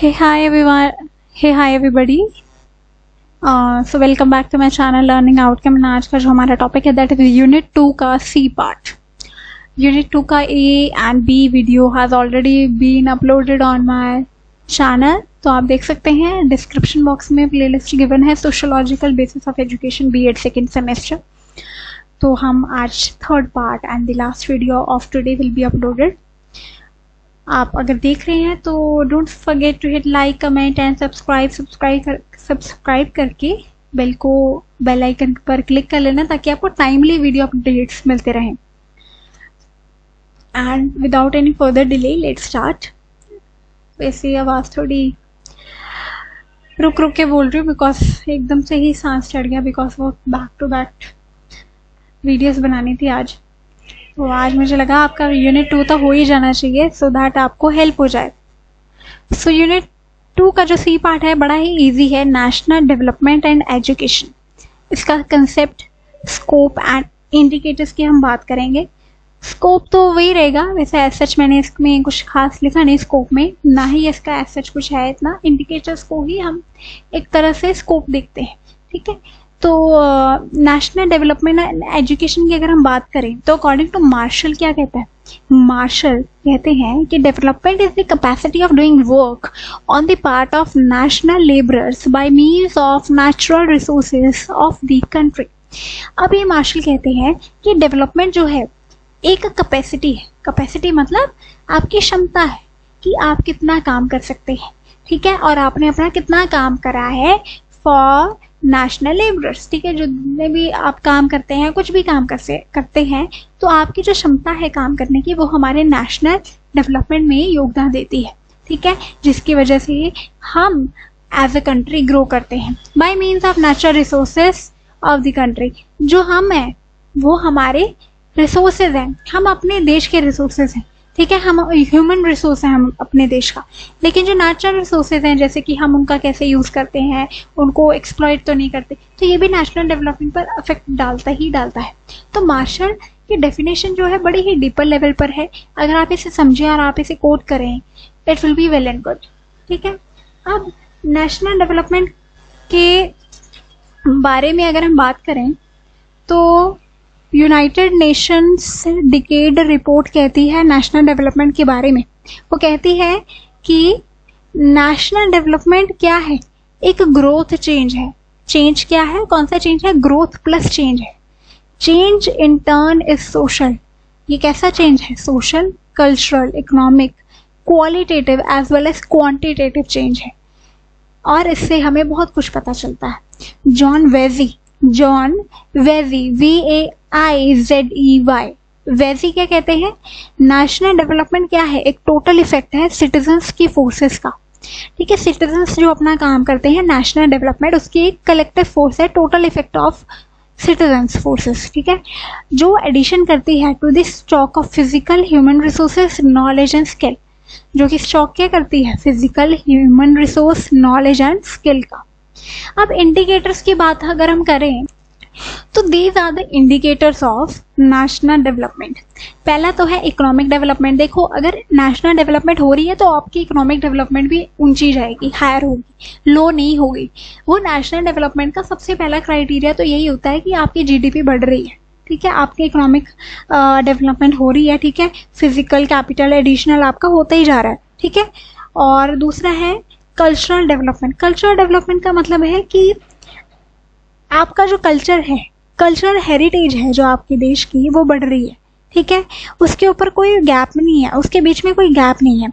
Hey hi everyone. Hey hi everybody. So welcome back to my channel Learning Outcome and आज का जो हमारा topic है that is Unit 2 का C part. Unit 2 का A and B video has already been uploaded on my channel. तो आप देख सकते हैं डिस्क्रिप्शन बॉक्स में प्लेलिस्ट गिवन है sociological basis of education B.Ed second semester. तो हम आज third part and the last video of today will be uploaded. आप अगर देख रहे हैं तो don't forget to hit like comment and subscribe करके बेल आइकन पर क्लिक कर लेना ताकि आपको टाइमली वीडियो अपडेट्स मिलते रहें. And without any further delay let's start. वैसे आवाज़ थोड़ी रुक के बोल रही हूँ बिकॉज एकदम से ही सांस चढ़ गया बिकॉज वो बैक टू बैक वीडियोस बनानी थी आज. तो आज मुझे लगा आपका यूनिट 2 तो हो ही जाना चाहिए सो दैट आपको हेल्प हो जाए. सो यूनिट 2 का जो सी पार्ट है बड़ा ही इजी है. National development and education. इसका कंसेप्ट, स्कोप एंड इंडिकेटर्स की हम बात करेंगे. स्कोप तो वही रहेगा, वैसे एज सच मैंने इसमें कुछ खास लिखा नहीं स्कोप में, ना ही इसका एज सच कुछ है इतना. इंडिकेटर्स को ही हम एक तरह से स्कोप देखते हैं. ठीक है. तो नेशनल डेवलपमेंट एंड एजुकेशन की अगर हम बात करें तो अकॉर्डिंग टू मार्शल क्या कहता है? मार्शल कहते हैं कि development is the capacity of doing work on the part of national labourers bye means of natural resources of the country. अब ये मार्शल कहते हैं कि डेवलपमेंट जो है एक कैपेसिटी है. कैपेसिटी मतलब आपकी क्षमता है कि आप कितना काम कर सकते हैं. ठीक है. और आपने अपना कितना काम करा है फॉर नेशनल लेबरर्स. ठीक है. जो जितने भी आप काम करते हैं, कुछ भी काम करते हैं, तो आपकी जो क्षमता है काम करने की वो हमारे नेशनल डेवलपमेंट में योगदान देती है. ठीक है. जिसकी वजह से हम एज अ कंट्री ग्रो करते हैं bye means of natural resources of the country. जो हम हैं वो हमारे रिसोर्सेज हैं, हम अपने देश के रिसोर्सेज हैं. ठीक है. हम ह्यूमन रिसोर्स हैं हम अपने देश का, लेकिन जो नेचुरल रिसोर्सेज हैं जैसे कि हम उनका कैसे यूज़ करते हैं, उनको एक्सप्लॉइट तो नहीं करते, तो ये भी नेशनल डेवलपमेंट पर अफेक्ट डालता है. तो मार्शल की डेफिनेशन जो है बड़ी ही डीपर लेवल पर है. अगर आप इसे समझें और आप इसे कोट करें it will be well and good. ठीक है. अब नेशनल डेवलपमेंट के बारे में अगर हम बात करें तो यूनाइटेड नेशंस डिकेड रिपोर्ट कहती है नेशनल डेवलपमेंट के बारे में. वो कहती है कि नेशनल डेवलपमेंट क्या है? एक ग्रोथ चेंज है. चेंज क्या है? कौन सा चेंज है? ग्रोथ प्लस चेंज है. Change in turn is social. ये कैसा चेंज है? Social, cultural, economic, qualitative as well as quantitative change है. और इससे हमें बहुत कुछ पता चलता है. जॉन वेजी VAIZEY वेजी क्या कहते हैं? नेशनल डेवलपमेंट क्या है? एक टोटल इफेक्ट है सिटीजन्स की फोर्सेस का. ठीक है. सिटीजन्स जो अपना काम करते हैं, नेशनल डेवलपमेंट उसकी एक कलेक्टिव फोर्स है, total effect of citizens forces. ठीक है. जो एडिशन करती है to this stock of physical human resources knowledge and skill. जो कि स्टॉक क्या करती है? Physical human resource knowledge and skill का. अब इंडिकेटर्स की बात अगर हम करें तो these are the indicators of national development. पहला तो है इकोनॉमिक डेवलपमेंट. देखो अगर नेशनल डेवलपमेंट हो रही है तो आपकी इकोनॉमिक डेवलपमेंट भी ऊंची जाएगी, हायर होगी, लो नहीं होगी. वो नेशनल डेवलपमेंट का सबसे पहला क्राइटेरिया तो यही होता है कि आपकी GDP बढ़ रही है. ठीक है. आपकी इकोनॉमिक डेवलपमेंट हो रही है. ठीक है. फिजिकल कैपिटल एडिशनल आपका होता ही जा रहा है. ठीक है. और दूसरा है कल्चरल डेवलपमेंट. कल्चरल डेवलपमेंट का मतलब है कि आपका जो कल्चर है, कल्चरल हेरिटेज है जो आपके देश की, वो बढ़ रही है. ठीक है. उसके ऊपर कोई गैप नहीं है, उसके बीच में कोई गैप नहीं है.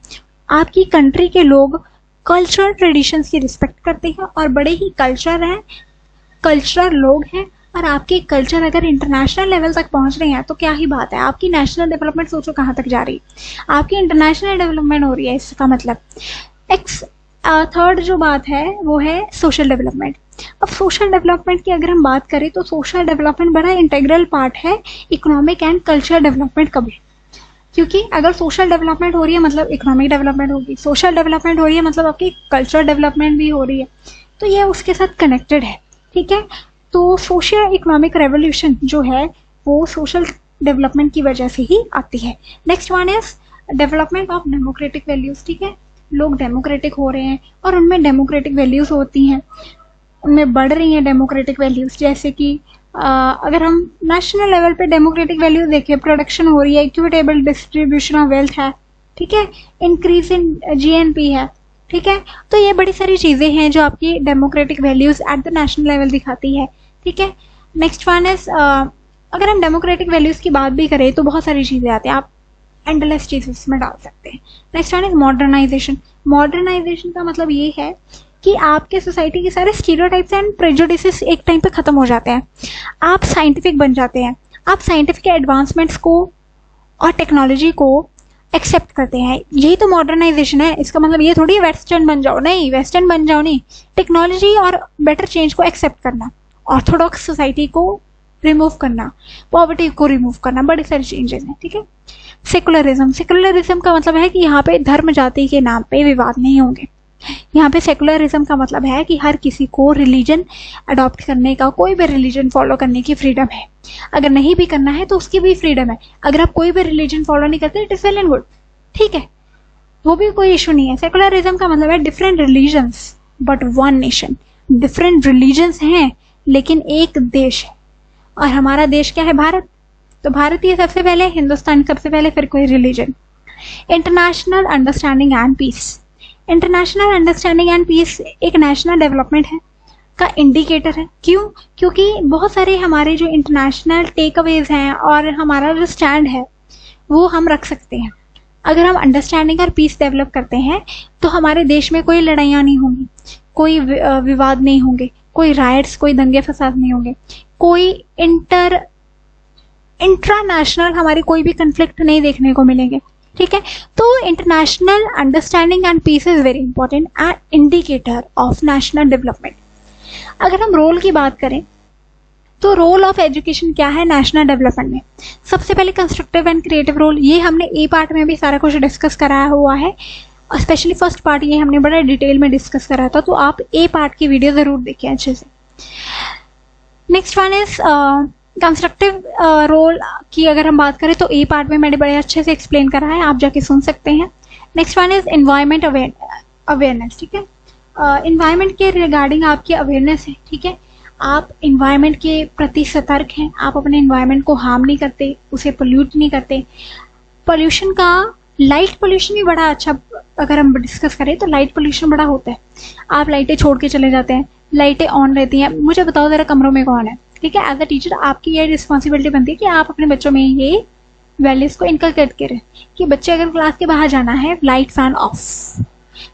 आपकी कंट्री के लोग कल्चरल ट्रेडिशंस की रिस्पेक्ट करते हैं और बड़े ही कल्चरल लोग हैं. और आपके कल्चर अगर इंटरनेशनल लेवल तक पहुंच रहे हैं तो क्या ही बात है. आपकी नेशनल डेवलपमेंट सोचो कहाँ तक जा रही है. आपकी इंटरनेशनल डेवलपमेंट हो रही है. इसका मतलब थर्ड जो बात है वो है सोशल डेवलपमेंट. अब सोशल डेवलपमेंट की अगर हम बात करें तो सोशल डेवलपमेंट बड़ा इंटीग्रल पार्ट है इकोनॉमिक एंड कल्चरल डेवलपमेंट का भी. क्योंकि अगर सोशल डेवलपमेंट हो रही है मतलब इकोनॉमिक डेवलपमेंट होगी, सोशल डेवलपमेंट हो रही है मतलब आपकी कल्चरल डेवलपमेंट भी हो रही है. तो ये उसके साथ कनेक्टेड है. ठीक है. तो सोशल इकोनॉमिक रेवोल्यूशन जो है वो सोशल डेवलपमेंट की वजह से ही आती है. Next one is development of democratic values. ठीक है. लोग डेमोक्रेटिक हो रहे हैं और उनमें डेमोक्रेटिक वैल्यूज़ होती हैं, उनमें बढ़ रही हैं डेमोक्रेटिक वैल्यूज़। जैसे कि अगर हम नेशनल लेवल पे डेमोक्रेटिक वैल्यूज देखें, प्रोडक्शन हो रही है, इक्विटेबल डिस्ट्रीब्यूशन ऑफ वेल्थ है, ठीक है, इंक्रीज इन जीएनपी है, ठीक है। तो ये बड़ी सारी चीज़ें हैं जो आपकी democratic values at the national level दिखाती है, ठीक है। नेक्स्ट वन इज, अगर हम डेमोक्रेटिक वैल्यूज की बात भी करें तो बहुत सारी चीज़ें आती हैं, आप एंडलेस चीज़ें इसमें डाल सकते हैं। Next one is modernization. Modernization का मतलब ये है कि आपके सोसाइटी के सारे स्टीरियोटाइप्स एंड प्रेजुडिसेस एक टाइम पे खत्म हो जाते हैं, आप साइंटिफिक बन जाते हैं, आप साइंटिफिक एडवांसमेंट्स को और टेक्नोलॉजी को एक्सेप्ट करते हैं। यही तो मॉडर्नाइजेशन है। इसका मतलब ये थोड़ी वेस्टर्न बन जाओ, नहीं, वेस्टर्न बन जाओ नहीं, टेक्नोलॉजी और बेटर चेंज को एक्सेप्ट करना, ऑर्थोडॉक्स सोसाइटी को रिमूव करना, पॉवर्टी को रिमूव करना, बड़ी सारी चेंजेस हैं, ठीक है। सेकुलरिज्म। सेकुलरिज्म का मतलब है कि यहाँ पे धर्म जाति के नाम पे विवाद नहीं होंगे। यहाँ पे सेकुलरिज्म का मतलब है कि हर किसी को रिलीजन अडॉप्ट करने का, कोई भी रिलीजन फॉलो करने की फ्रीडम है। अगर नहीं भी करना है तो उसकी भी फ्रीडम है। अगर आप कोई भी रिलीजन फॉलो नहीं करते, it is well and good, ठीक है, वो भी कोई इशू नहीं है। सेकुलरिज्म का मतलब है different religions but one nation. Different religions हैं लेकिन एक देश है, और हमारा देश क्या है? भारत। तो भारतीय सबसे पहले, हिंदुस्तान सबसे पहले, फिर कोई religion. International understanding and peace. International understanding and peace एक नेशनल डेवलपमेंट है का इंडिकेटर है। क्यों? क्योंकि बहुत सारे हमारे जो इंटरनेशनल टेक अवेज हैं और हमारा जो स्टैंड है वो हम रख सकते हैं। अगर हम अंडरस्टैंडिंग और पीस डेवलप करते हैं तो हमारे देश में कोई लड़ाइयाँ नहीं होंगी, कोई विवाद नहीं होंगे, कोई राइट्स, कोई दंगे फसाद नहीं होंगे, कोई इंट्रानेशनल हमारी कोई भी कंफ्लिक्ट नहीं देखने को मिलेंगे, ठीक है। तो international understanding and peace is very important and indicator of national development. अगर हम रोल की बात करें तो रोल ऑफ एजुकेशन क्या है नेशनल डेवलपमेंट में? सबसे पहले कंस्ट्रक्टिव एंड क्रिएटिव रोल। ये हमने ए पार्ट में भी सारा कुछ डिस्कस कराया हुआ है, स्पेशली फर्स्ट पार्ट ये हमने बड़ा डिटेल में डिस्कस करा था, तो आप ए पार्ट की वीडियो जरूर देखिए अच्छे से। Next one is constructive role की अगर हम बात करें तो ए पार्ट में मैंने बड़े अच्छे से एक्सप्लेन करा है, आप जाके सुन सकते हैं। Next one is environment awareness, ठीक है। एनवायरमेंट के रिगार्डिंग आपकी अवेयरनेस है, ठीक है, आप एनवायरमेंट के प्रति सतर्क हैं, आप अपने एनवायरमेंट को हार्म नहीं करते, उसे पोल्यूट नहीं करते। पोल्यूशन का, लाइट पोल्यूशन भी बड़ा अच्छा अगर हम डिस्कस करें तो लाइट पोल्यूशन बड़ा होता है। आप लाइटें छोड़ के चले जाते हैं, लाइटें ऑन रहती हैं, मुझे बताओ जरा कमरों में कौन है, ठीक है। एज अ टीचर आपकी ये रिस्पॉन्सिबिलिटी बनती है कि आप अपने बच्चों में ये वैल्यूज को इनकलकेट करें कि बच्चे अगर क्लास के बाहर जाना है, लाइट फैन ऑफ,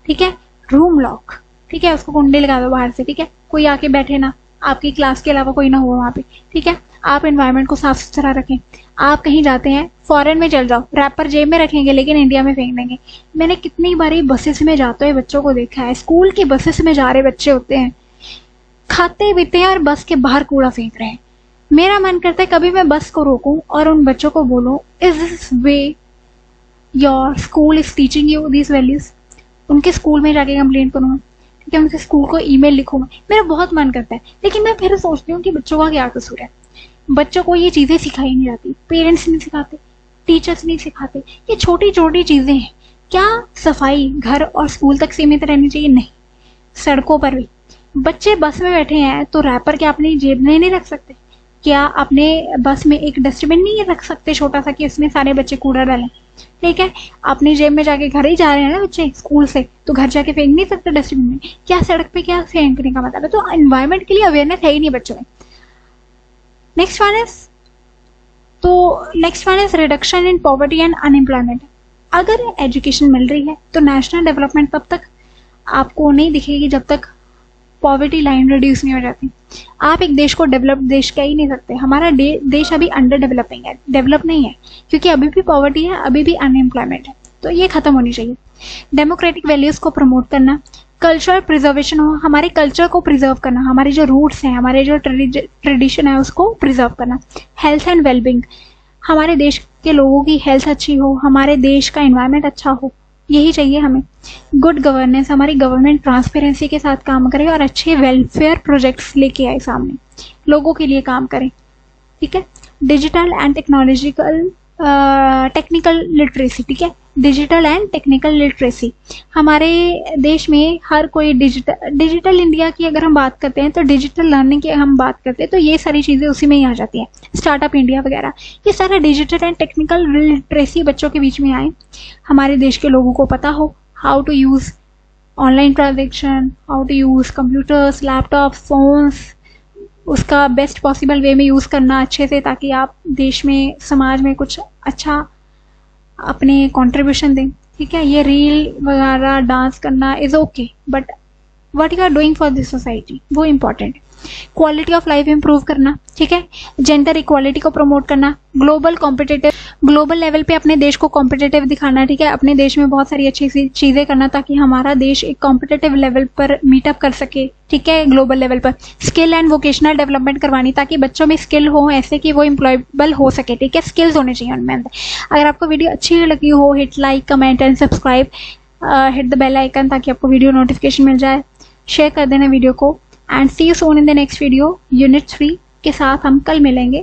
ठीक है, रूम लॉक, ठीक है, उसको कुंडे लगा दो बाहर से, ठीक है, कोई आके बैठे ना, आपकी क्लास के अलावा कोई ना हो वहाँ पे, ठीक है। आप एनवायरनमेंट को साफ सुथरा रखें। आप कहीं जाते हैं, फॉरेन में चल जाओ, रैपर जेब में रखेंगे लेकिन इंडिया में फेंक देंगे। मैंने कितनी बारी बसेस में जाते हुए बच्चों को देखा है, स्कूल की बसेस में जा रहे बच्चे होते हैं, खाते पीते हैं और बस के बाहर कूड़ा फेंक रहे हैं। मेरा मन करता है कभी मैं बस को रोकूं और उन बच्चों को बोलूं, is this way your school is teaching you this values? उनके स्कूल में जाके कंप्लेंट करूंगा, ठीक है, उनके स्कूल को ईमेल लिखूंगा। मेरा बहुत मन करता है, लेकिन मैं फिर सोचती हूँ कि बच्चों का क्या कसूर है? बच्चों को ये चीजें सिखाई नहीं जाती, पेरेंट्स नहीं सिखाते, टीचर्स नहीं सिखाते। ये छोटी छोटी चीजें हैं। क्या सफाई घर और स्कूल तक सीमित रहनी चाहिए? नहीं, सड़कों पर भी बच्चे बस में बैठे हैं तो रैपर क्या अपनी जेब में नहीं रख सकते? क्या अपने बस में एक डस्टबिन नहीं रख सकते छोटा सा कि उसमें सारे बच्चे कूड़ा डालें? ठीक है, अपनी जेब में जाके घर ही जा रहे हैं ना बच्चे स्कूल से, तो घर जाके फेंक नहीं सकते डस्टबिन में। क्या सड़क पे क्या फेंकने का मतलब है? तो एनवायरमेंट के लिए अवेयरनेस है ही नहीं बच्चों में। Next one is reduction in poverty and unemployment. अगर एजुकेशन मिल रही है तो नेशनल डेवलपमेंट तब तक आपको नहीं दिखेगी जब तक पॉवर्टी लाइन रिड्यूस नहीं हो जाती। आप एक देश को डेवलप देश कह ही नहीं सकते। हमारा देश अभी अंडर डेवलपिंग है, डेवलप नहीं है, क्योंकि अभी भी पॉवर्टी है, अभी भी अनएम्प्लॉयमेंट है। तो ये खत्म होनी चाहिए। डेमोक्रेटिक वैल्यूज को प्रमोट करना, कल्चरल प्रिजर्वेशन हो, हमारे कल्चर को प्रिजर्व करना, हमारे जो रूट्स हैं, हमारे जो ट्रेडिशन है उसको प्रिजर्व करना। हेल्थ एंड वेलबींग, हमारे देश के लोगों की हेल्थ अच्छी हो, हमारे देश का एनवायरनमेंट अच्छा हो, यही चाहिए हमें। गुड गवर्नेंस, हमारी गवर्नमेंट ट्रांसपेरेंसी के साथ काम करे और अच्छे वेलफेयर प्रोजेक्ट्स लेके आए सामने, लोगों के लिए काम करें। ठीक है, डिजिटल एंड टेक्निकल लिटरेसी, ठीक है, डिजिटल एंड टेक्निकल लिटरेसी। हमारे देश में हर कोई डिजिटल इंडिया की अगर हम बात करते हैं तो डिजिटल लर्निंग की हम बात करते हैं तो ये सारी चीज़ें उसी में ही आ जाती हैं, स्टार्टअप इंडिया वगैरह। ये सारा डिजिटल एंड टेक्निकल लिटरेसी बच्चों के बीच में आए, हमारे देश के लोगों को पता हो how to use online transaction, how to use computers, laptop, phones, उसका बेस्ट पॉसिबल वे में यूज़ करना अच्छे से, ताकि आप देश में समाज में कुछ अच्छा अपने कंट्रीब्यूशन दें। ठीक है, ये रील वगैरह डांस करना is okay, but what you are doing for this society वो इम्पॉर्टेंट है। क्वालिटी ऑफ लाइफ इंप्रूव करना, ठीक है, जेंडर इक्वालिटी को प्रमोट करना, ग्लोबल लेवल पे अपने देश को कॉम्पिटिटिव दिखाना, ठीक है, अपने देश में बहुत सारी अच्छी सी चीज़ें करना ताकि हमारा देश एक कॉम्पिटिटिव लेवल पर मीटअप कर सके, ठीक है, ग्लोबल लेवल पर। स्किल एंड वोकेशनल डेवलपमेंट करवानी ताकि बच्चों में स्किल हो ऐसे कि वो एम्प्लॉयबल हो सके, ठीक है, स्किल्स होने चाहिए उनमें अंदर। अगर आपको वीडियो अच्छी लगी हो, hit like, comment and subscribe, hit the bell icon ताकि आपको वीडियो नोटिफिकेशन मिल जाए। शेयर कर देना वीडियो को and see you soon in the next video. Unit 3 के साथ हम कल मिलेंगे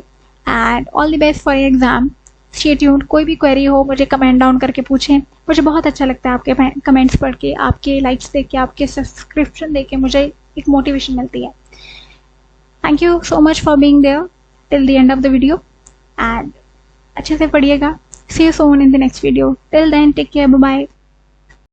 and all the best for your exam. Stay tuned. कोई भी क्वेरी हो मुझे कमेंट डाउन करके पूछें, मुझे बहुत अच्छा लगता है आपके कमेंट्स पढ़ के, आपके लाइक्स देख के, आपके सब्सक्रिप्शन देख के मुझे एक मोटिवेशन मिलती है। Thank you so much for being there till the end of the video and अच्छे से पढ़िएगा। See you soon in the next video. Till then take care, bye bye.